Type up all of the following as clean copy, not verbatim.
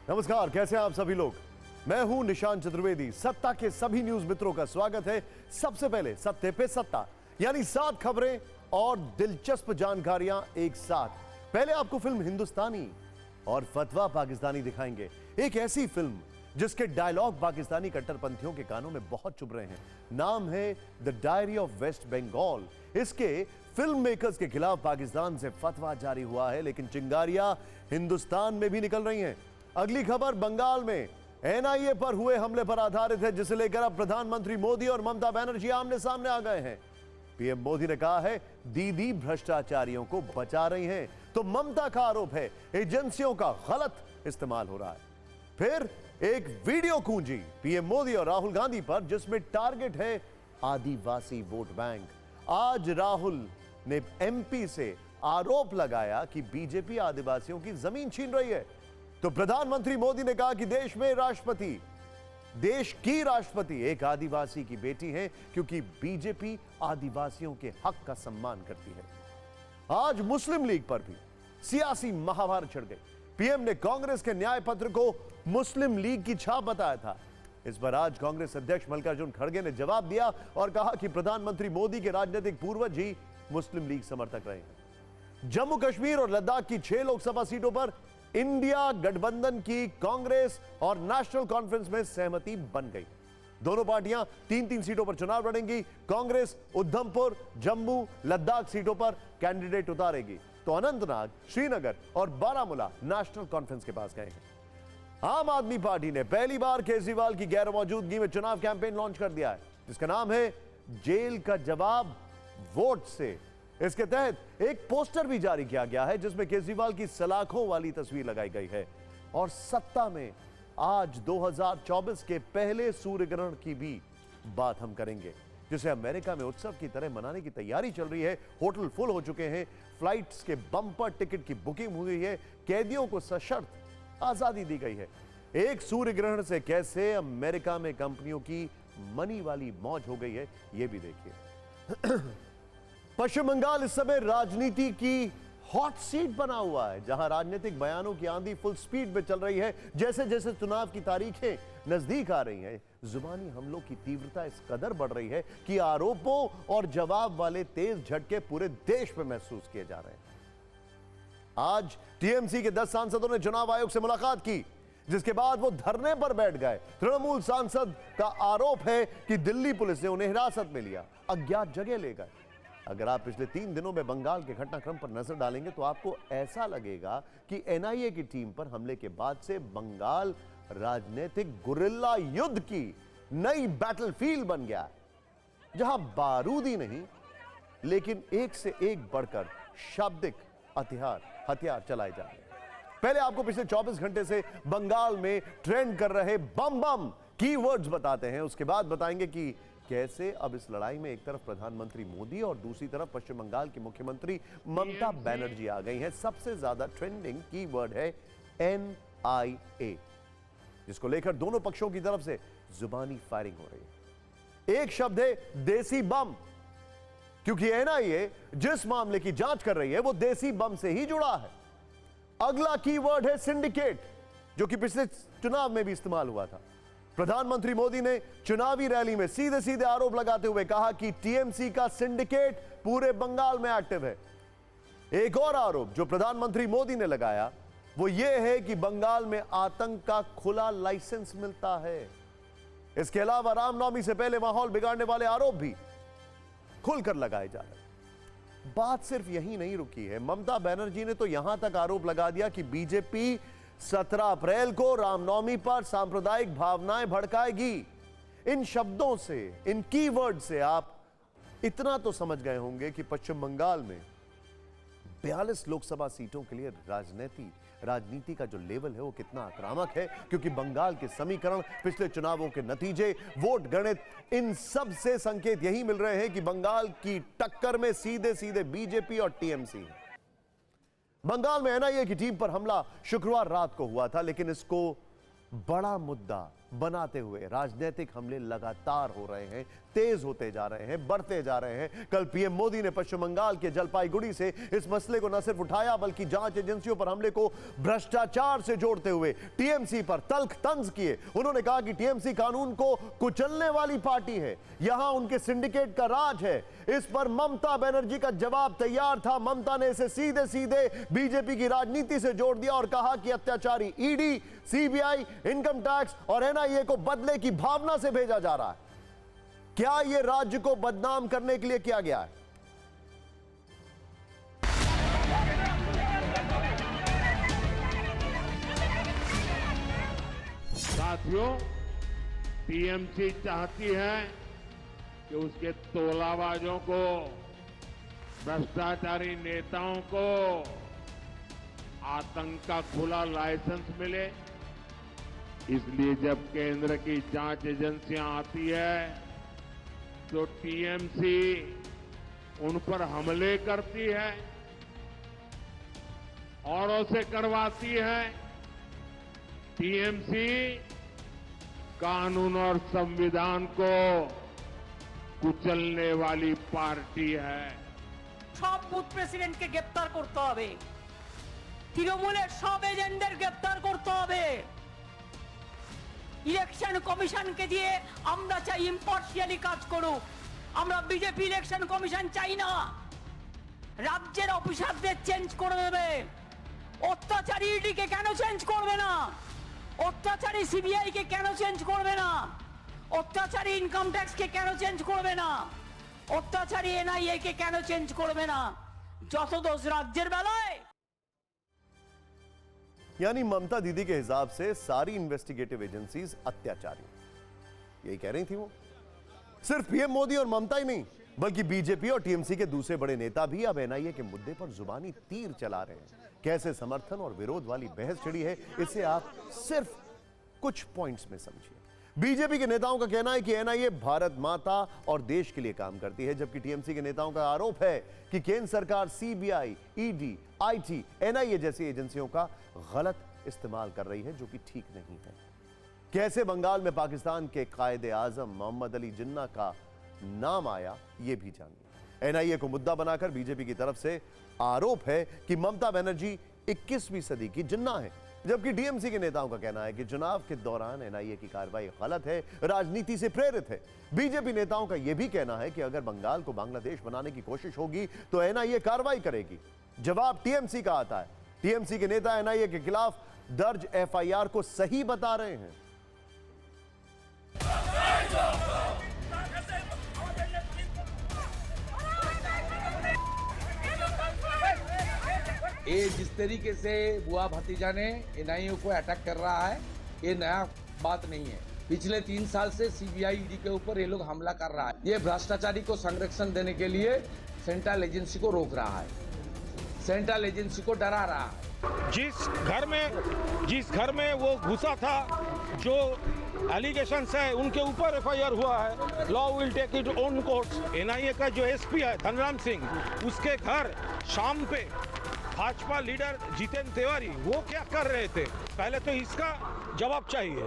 नमस्कार, कैसे हैं आप सभी लोग। मैं हूं निशान चतुर्वेदी। सत्ता के सभी न्यूज मित्रों का स्वागत है। सबसे पहले सत्ते पे सत्ता, यानी 7 खबरें और दिलचस्प जानकारियां एक साथ। पहले आपको फिल्म हिंदुस्तानी और फतवा पाकिस्तानी दिखाएंगे। एक ऐसी फिल्म जिसके डायलॉग पाकिस्तानी कट्टरपंथियों के कानों में बहुत चुभ रहे हैं। नाम है the diary of West Bengal. इसके फिल्म मेकर्स के खिलाफ पाकिस्तान से फतवा जारी हुआ है, लेकिन चिंगारियां हिंदुस्तान में भी निकल रही हैं। अगली खबर बंगाल में एनआईए पर हुए हमले पर आधारित है, जिसे लेकर अब प्रधानमंत्री मोदी और ममता बनर्जी आमने सामने आ गए हैं। पीएम मोदी ने कहा है दीदी भ्रष्टाचारियों को बचा रही हैं, तो ममता का आरोप है एजेंसियों का गलत इस्तेमाल हो रहा है। फिर एक वीडियो गूंजी पीएम मोदी और राहुल गांधी पर, जिसमें टारगेट है आदिवासी वोट बैंक। आज राहुल ने एमपी से आरोप लगाया कि बीजेपी आदिवासियों की जमीन छीन रही है। तो प्रधानमंत्री मोदी ने कहा कि देश की राष्ट्रपति एक आदिवासी की बेटी है, क्योंकि बीजेपी आदिवासियों के हक का सम्मान करती है। आज मुस्लिम लीग पर भी सियासी महाभारत छिड़ गई। पीएम ने कांग्रेस के न्याय पत्र को मुस्लिम लीग की छाप बताया था। इस पर आज कांग्रेस अध्यक्ष मल्लिकार्जुन खड़गे ने जवाब दिया और कहा कि प्रधानमंत्री मोदी के राजनीतिक पूर्वज ही मुस्लिम लीग समर्थक रहे हैं। जम्मू कश्मीर और लद्दाख की 6 लोकसभा सीटों पर इंडिया गठबंधन की कांग्रेस और नेशनल कॉन्फ्रेंस में सहमति बन गई। दोनों पार्टियां 3-3 सीटों पर चुनाव लड़ेंगी। कांग्रेस उधमपुर, जम्मू, लद्दाख सीटों पर कैंडिडेट उतारेगी, तो अनंतनाग, श्रीनगर और बारामूला नेशनल कॉन्फ्रेंस के पास गए हैं। आम आदमी पार्टी ने पहली बार केजरीवाल की गैर मौजूदगी में चुनाव कैंपेन लॉन्च कर दिया है, जिसका नाम है जेल का जवाब वोट से। इसके तहत एक पोस्टर भी जारी किया गया है, जिसमें केजरीवाल की सलाखों वाली तस्वीर लगाई गई है। और सत्ता में आज 2024 के पहले सूर्य ग्रहण की भी बात हम करेंगे, जिसे अमेरिका में उत्सव की तरह मनाने की तैयारी चल रही है। होटल फुल हो चुके हैं, फ्लाइट्स के बम्पर टिकट की बुकिंग हुई है, कैदियों को सशर्त आजादी दी गई है। एक सूर्य ग्रहण से कैसे अमेरिका में कंपनियों की मनी वाली मौज हो गई है, यह भी देखिए। पश्चिम बंगाल इस समय राजनीति की हॉट सीट बना हुआ है, जहां राजनीतिक बयानों की आंधी फुल स्पीड में चल रही है। जैसे जैसे चुनाव की तारीखें नजदीक आ रही हैं, जुबानी हमलों की तीव्रता इस कदर बढ़ रही है कि आरोपों और जवाब वाले तेज झटके पूरे देश में महसूस किए जा रहे हैं। आज टीएमसी के 10 सांसदों ने चुनाव आयोग से मुलाकात की, जिसके बाद वो धरने पर बैठ गए। तृणमूल सांसद का आरोप है कि दिल्ली पुलिस ने उन्हें हिरासत में लिया, अज्ञात जगह ले गए। अगर आप पिछले 3 दिनों में बंगाल के घटनाक्रम पर नजर डालेंगे, तो आपको ऐसा लगेगा कि एनआईए की टीम पर हमले के बाद से बंगाल राजनीतिक गुरिल्ला युद्ध की नई बैटलफील्ड बन गया है, जहां बारूदी नहीं, लेकिन एक से एक बढ़कर शाब्दिक हथियार चलाए जा रहे हैं। पहले आपको पिछले 24 घंटे से बंगाल में ट्रेंड कर रहे बम कीवर्ड्स बताते हैं। उसके बाद बताएंगे कि कैसे अब इस लड़ाई में एक तरफ प्रधानमंत्री मोदी और दूसरी तरफ पश्चिम बंगाल की मुख्यमंत्री ममता बनर्जी आ गई हैं। सबसे ज्यादा ट्रेंडिंग कीवर्ड है एनआईए, जिसको लेकर दोनों पक्षों की तरफ से जुबानी फायरिंग हो रही है। एक शब्द है देसी बम, क्योंकि एनआईए जिस मामले की जांच कर रही है वो देसी बम से ही जुड़ा है। अगला कीवर्ड है सिंडिकेट, जो कि पिछले चुनाव में भी इस्तेमाल हुआ था। प्रधानमंत्री मोदी ने चुनावी रैली में सीधे सीधे आरोप लगाते हुए कहा कि टीएमसी का सिंडिकेट पूरे बंगाल में एक्टिव है। एक और आरोप जो प्रधानमंत्री मोदी ने लगाया वो यह है कि बंगाल में आतंक का खुला लाइसेंस मिलता है। इसके अलावा रामनवमी से पहले माहौल बिगाड़ने वाले आरोप भी खुलकर लगाए जा रहे हैं। बात सिर्फ यही नहीं रुकी है। ममता बनर्जी ने तो यहां तक आरोप लगा दिया कि बीजेपी 17 अप्रैल को रामनवमी पर सांप्रदायिक भावनाएं भड़काएगी। इन शब्दों से, इन कीवर्ड से आप इतना तो समझ गए होंगे कि पश्चिम बंगाल में 42 लोकसभा सीटों के लिए राजनीति का जो लेवल है वो कितना आक्रामक है, क्योंकि बंगाल के समीकरण, पिछले चुनावों के नतीजे, वोट गणित, इन सब से संकेत यही मिल रहे हैं कि बंगाल की टक्कर में सीधे सीधे बीजेपी और टीएमसी है। बंगाल में एनआईए की टीम पर हमला शुक्रवार रात को हुआ था, लेकिन इसको बड़ा मुद्दा बनाते हुए राजनीतिक हमले लगातार हो रहे हैं, तेज होते जा रहे हैं, बढ़ते जा रहे हैं। कल पीएम मोदी ने पश्चिम बंगाल के जलपाईगुड़ी से इस मसले को न सिर्फ उठाया बल्कि जांच एजेंसियों पर हमले को भ्रष्टाचार से जोड़ते हुए टीएमसी पर तल्ख तंज किए। उन्होंने कहा कि टीएमसी कानून को कुचलने वाली पार्टी है, यहां उनके सिंडिकेट का राज है। इस पर ममता बनर्जी का जवाब तैयार था। ममता ने इसे सीधे सीधे बीजेपी की राजनीति से जोड़ दिया और कहा कि अत्याचारी ईडी, सीबीआई, इनकम टैक्स और एनआईए को बदले की भावना से भेजा जा रहा है। क्या यह राज्य को बदनाम करने के लिए किया गया है? साथियों, टीएमसी चाहती है कि उसके तोलाबाजों को, भ्रष्टाचारी नेताओं को आतंक का खुला लाइसेंस मिले। इसलिए जब केंद्र की जांच एजेंसियां आती है तो टीएमसी उन पर हमले करती है, औरों से करवाती है। टीएमसी कानून और संविधान को कुचलने वाली पार्टी है। सब বুথ প্রেসিডেন্টকে গ্রেফতার করতে হবে, তৃণমূলের সব এজেন্টদের গ্রেফতার করতে হবে। ইলেকশন কমিশনকে দিয়ে আমরা চাই ইম্পার্শিয়ালি কাজ করুক। আমরা বিজেপি ইলেকশন কমিশন চাই না। রাজ্যের অফিসারদের চেঞ্জ করে দেবে। অত্যাচারী ইডিকে কেন চেঞ্জ করবে না? অত্যাচারী সিবিআই কে কেন চেঞ্জ করবে না? অত্যাচারী ইনকাম ট্যাক্স কে কেন চেঞ্জ করবে না? অত্যাচারী এনআইএ কে কেন চেঞ্জ করবে না? যত দোষ রাজ্যের বেলায়। यानी ममता दीदी के हिसाब से सारी इन्वेस्टिगेटिव एजेंसीज अत्याचारी, यही कह रही थी वो। सिर्फ पीएम मोदी और ममता ही नहीं बल्कि बीजेपी और टीएमसी के दूसरे बड़े नेता भी अब एनआईए के मुद्दे पर जुबानी तीर चला रहे हैं। कैसे समर्थन और विरोध वाली बहस छिड़ी है, इसे आप सिर्फ कुछ पॉइंट्स में समझिए। बीजेपी के नेताओं का कहना है कि एनआईए भारत माता और देश के लिए काम करती है, जबकि टीएमसी के नेताओं का आरोप है कि केंद्र सरकार सीबीआई, ईडी, आईटी, एनआईए जैसी एजेंसियों का गलत इस्तेमाल कर रही है, जो कि ठीक नहीं है। कैसे बंगाल में पाकिस्तान के कायदे आजम मोहम्मद अली जिन्ना का नाम आया, यह भी जानिए। एनआईए को मुद्दा बनाकर बीजेपी की तरफ से आरोप है कि ममता बनर्जी 21वीं सदी की जिन्ना है, जबकि टीएमसी के नेताओं का कहना है कि चुनाव के दौरान एनआईए की कार्रवाई गलत है, राजनीति से प्रेरित है। बीजेपी नेताओं का यह भी कहना है कि अगर बंगाल को बांग्लादेश बनाने की कोशिश होगी तो एनआईए कार्रवाई करेगी। जवाब टीएमसी का आता है। टीएमसी के नेता एनआईए के खिलाफ दर्ज एफआईआर को सही बता रहे हैं। ये जिस तरीके से बुआ भतीजा ने एनआईए को अटैक कर रहा है, ये नया बात नहीं है। पिछले 3 साल से सीबीआई, ईडी के ऊपर ये लोग हमला कर रहा है। ये भ्रष्टाचारी को संरक्षण देने के लिए सेंट्रल एजेंसी को रोक रहा है, सेंट्रल एजेंसी को डरा रहा है। जिस घर में वो घुसा था, जो एलिगेशंस है उनके ऊपर एफआईआर हुआ है। Law will take it on court. NIA का जो एसपी है धनराम सिंह, उसके घर शाम पे भाजपा लीडर जितेंद्र तिवारी वो क्या कर रहे थे, पहले तो इसका जवाब चाहिए।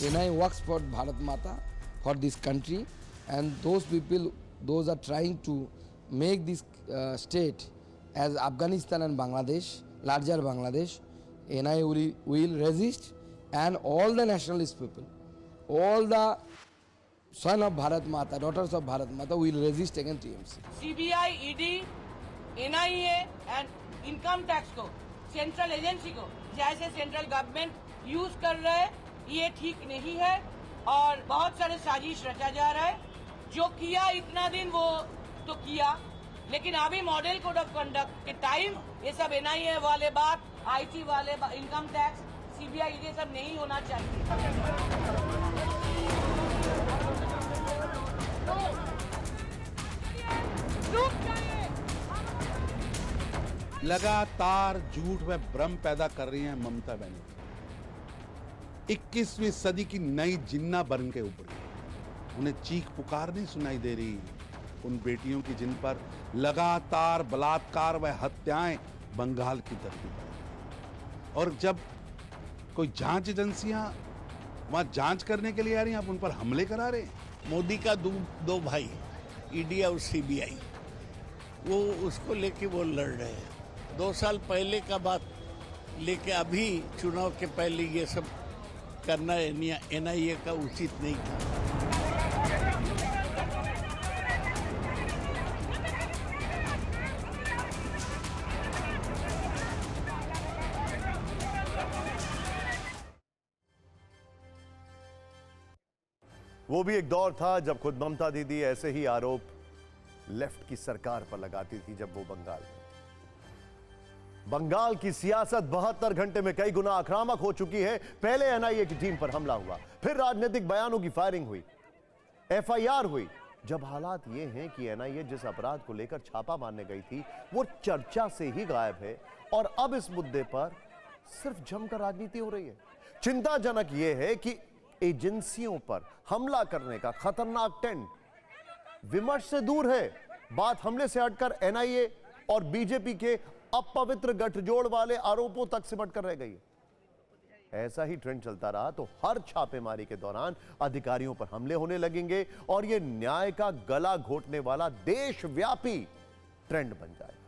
NIA works for Bharat Mata, for this country, and those people, those are trying to make this state as Afghanistan and Bangladesh, larger Bangladesh. NIA will resist, and all the nationalist people, all the son of Bharat Mata, daughters of Bharat Mata will resist against TMC. CBI, ED, NIA and income tax को, central agency को जैसे central government use कर रहे हैं, ये ठीक नहीं है और बहुत सारे साजिश रचा जा रहा है। जो किया इतना दिन वो तो किया, लेकिन अभी मॉडल कोड ऑफ कंडक्ट के टाइम ये सब एनआईए वाले बात, आईटी वाले इनकम टैक्स, सीबीआई, ये सब नहीं होना चाहिए। लगातार झूठ में भ्रम पैदा कर रही हैं ममता बनर्जी। 21वीं सदी की नई जिन्ना बन के उभरी, उन्हें चीख पुकार नहीं सुनाई दे रही। उन बेटियों की जिन पर लगातार बलात्कार व हत्याएं बंगाल की धरती पर। और जब कोई जांच एजेंसियां वहां जांच करने के लिए आ रही हैं, आप उन पर हमले करा रहे हैं। मोदी का दो भाई ईडी और सीबीआई, वो उसको लेके वो लड़ रहे हैं। 2 साल पहले का बात लेके अभी चुनाव के पहले ये सब करना एनआईए का उचित नहीं था। वो भी एक दौर था जब खुद ममता दीदी ऐसे ही आरोप लेफ्ट की सरकार पर लगाती थी जब वो बंगाल में। बंगाल की सियासत 72 घंटे में कई गुना आक्रामक हो चुकी है। पहले एनआईए की टीम पर हमला हुआ, फिर राजनीतिक बयानों की फायरिंग हुई, एफआईआर हुई। जब हालात ये हैं कि एनआईए जिस अपराध को लेकर छापा मारने गई थी वो चर्चा से ही गायब है और अब इस मुद्दे पर सिर्फ जमकर राजनीति हो रही है। चिंताजनक यह है कि एजेंसियों पर हमला करने का खतरनाक ट्रेंड विमर्श से दूर है। बात हमले से हटकर एनआईए और बीजेपी के अपवित्र गठजोड़ वाले आरोपों तक सिमट कर रह गई है। ऐसा ही ट्रेंड चलता रहा तो हर छापेमारी के दौरान अधिकारियों पर हमले होने लगेंगे और यह न्याय का गला घोटने वाला देशव्यापी ट्रेंड बन जाएगा।